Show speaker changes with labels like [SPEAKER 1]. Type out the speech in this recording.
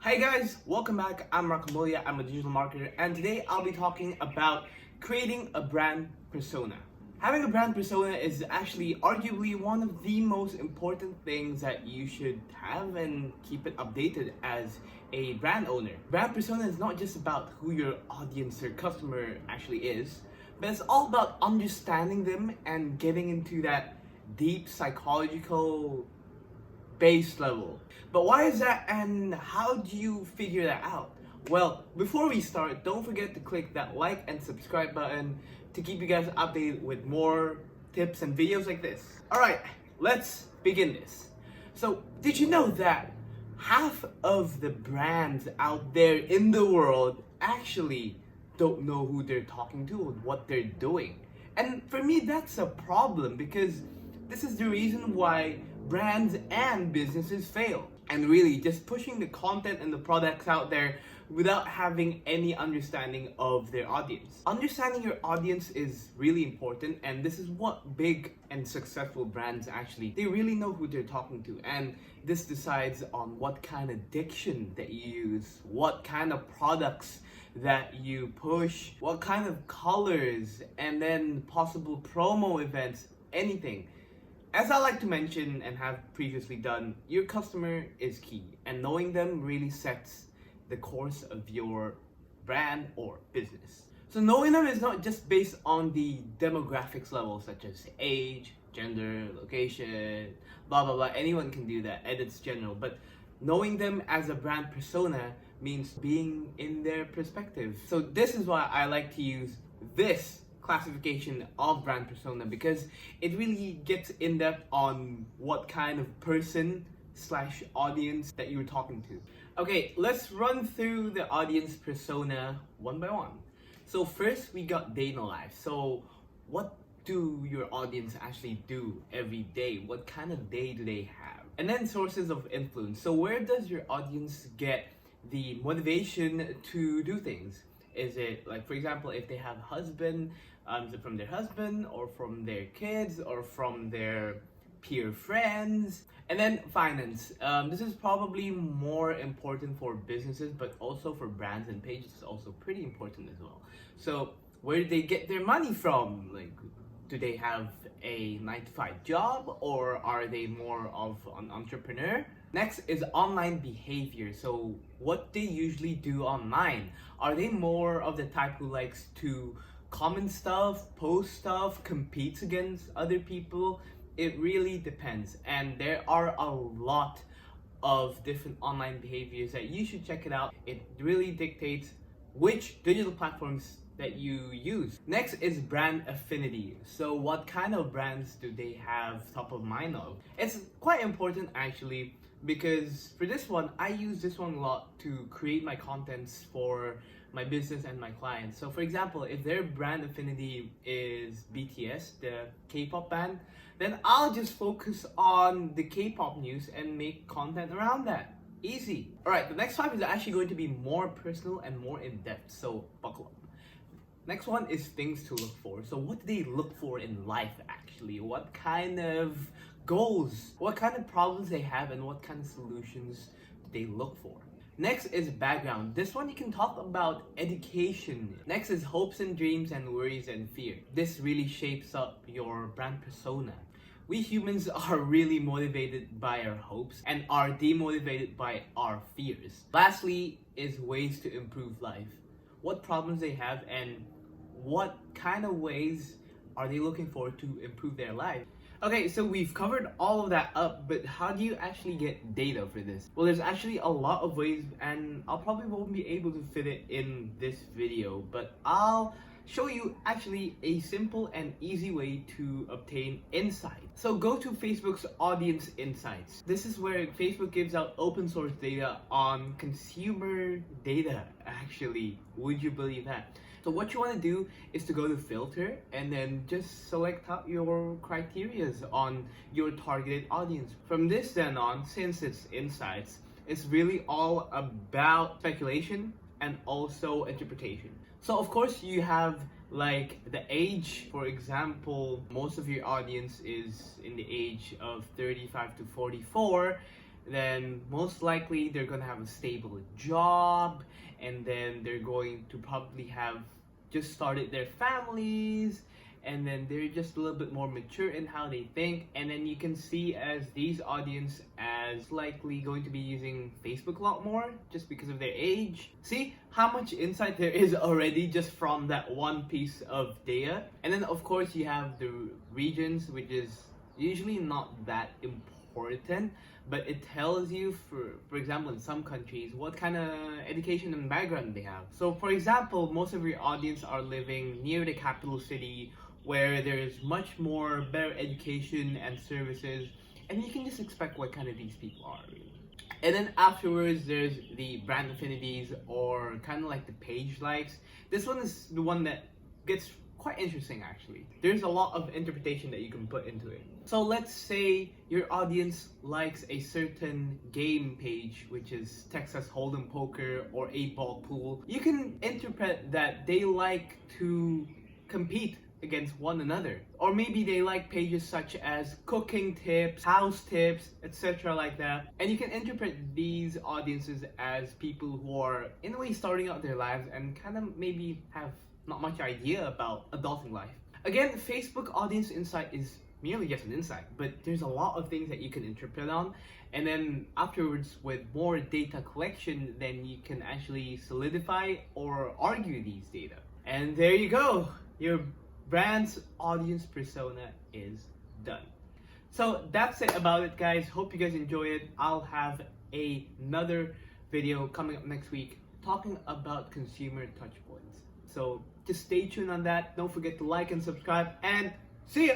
[SPEAKER 1] Hi guys, welcome back. I'm Rakamulia. I'm a digital marketer, and today I'll be talking about creating a brand persona. Having a brand persona is actually arguably one of the most important things that you should have and keep it updated as a brand owner. Brand persona is not just about who your audience or customer actually is, but it's all about understanding them and getting into that deep psychological base level. But why is that, and how do you figure that out? Well, before we start, don't forget to click that like and subscribe button to keep you guys updated with more tips and videos like this. Alright, let's begin this. So, did you know that half of the brands out there in the world actually don't know who they're talking to and what they're doing? And for me, that's a problem because this is the reason why brands and businesses fail. And really, just pushing the content and the products out there without having any understanding of their audience. Understanding your audience is really important, and this is what big and successful brands actually, they really know who they're talking to, and this decides on what kind of diction that you use, what kind of products that you push, what kind of colors, and then possible promo events, anything. As I like to mention and have previously done, your customer is key, and knowing them really sets the course of your brand or business. So knowing them is not just based on the demographics level, such as age, gender, location, blah blah blah. Anyone can do that, and it's general. But knowing them as a brand persona means being in their perspective. So this is why I like to use this classification of brand persona, because it really gets in depth on what kind of person slash audience that you're talking to. Okay, let's run through the audience persona one by one. So first we got day in the life. So what do your audience actually do every day? What kind of day do they have? And then sources of influence. So where does your audience get the motivation to do things? Is it like, for example, if they have a husband, is it from their husband or from their kids or from their peer friends? And then finance. This is probably more important for businesses, but also for brands and pages is also pretty important as well. So where do they get their money from? Like, do they have a 9-to-5 job, or are they more of an entrepreneur? Next is online behavior. So what they usually do online. Are they more of the type who likes to comment stuff, post stuff, competes against other people? It really depends. And there are a lot of different online behaviors that you should check it out. It really dictates which digital platforms that you use. Next is brand affinity. So what kind of brands do they have top of mind of? It's quite important actually, because for this one, I use this one a lot to create my contents for my business and my clients. So for example, if their brand affinity is BTS, the K-pop band, then I'll just focus on the K-pop news and make content around that. Easy. Alright, the next five is actually going to be more personal and more in-depth, so buckle up. Next one is things to look for. So what do they look for in life actually? What kind of goals, what kind of problems they have, and what kind of solutions do they look for? Next is background. This one you can talk about education. Next is hopes and dreams and worries and fear. This really shapes up your brand persona. We humans are really motivated by our hopes and are demotivated by our fears. Lastly is ways to improve life. What problems they have and what kind of ways are they looking for to improve their life. Okay, so we've covered all of that up, but how do you actually get data for this? Well, there's actually a lot of ways, and I'll probably won't be able to fit it in this video, but I'll show you actually a simple and easy way to obtain insight. So go to Facebook's Audience Insights. This is where Facebook gives out open source data on consumer data, actually. Would you believe that? So what you want to do is to go to filter and then just select out your criterias on your targeted audience. From this then on, since it's insights, it's really all about speculation and also interpretation. So of course you have like the age. For example, most of your audience is in the age of 35 to 44. then most likely they're gonna have a stable job, and then they're going to probably have just started their families, and then they're just a little bit more mature in how they think. And then you can see as these audience as likely going to be using Facebook a lot more just because of their age. See how much insight there is already just from that one piece of data. And then of course you have the regions, which is usually not that important, but it tells you, for example, in some countries what kind of education and background they have. So for example, most of your audience are living near the capital city where there's much more better education and services, and you can just expect what kind of these people are really. And then afterwards there's the brand affinities, or kind of like the page likes. This one is the one that gets quite interesting actually. There's a lot of interpretation that you can put into it. So let's say your audience likes a certain game page, which is Texas Hold'em Poker or 8-Ball Pool. You can interpret that they like to compete against one another, or maybe they like pages such as cooking tips, house tips, etc. like that. And you can interpret these audiences as people who are in a way starting out their lives and kind of maybe have not much idea about adulting life. Again, Facebook audience insight is merely just an insight, but there's a lot of things that you can interpret on, and then afterwards with more data collection, then you can actually solidify or argue these data. And there you go, your brand's audience persona is done. So that's it about it, guys. Hope you guys enjoy it. I'll have another video coming up next week talking about consumer touchpoints. So just stay tuned on that. Don't forget to like and subscribe, and see ya!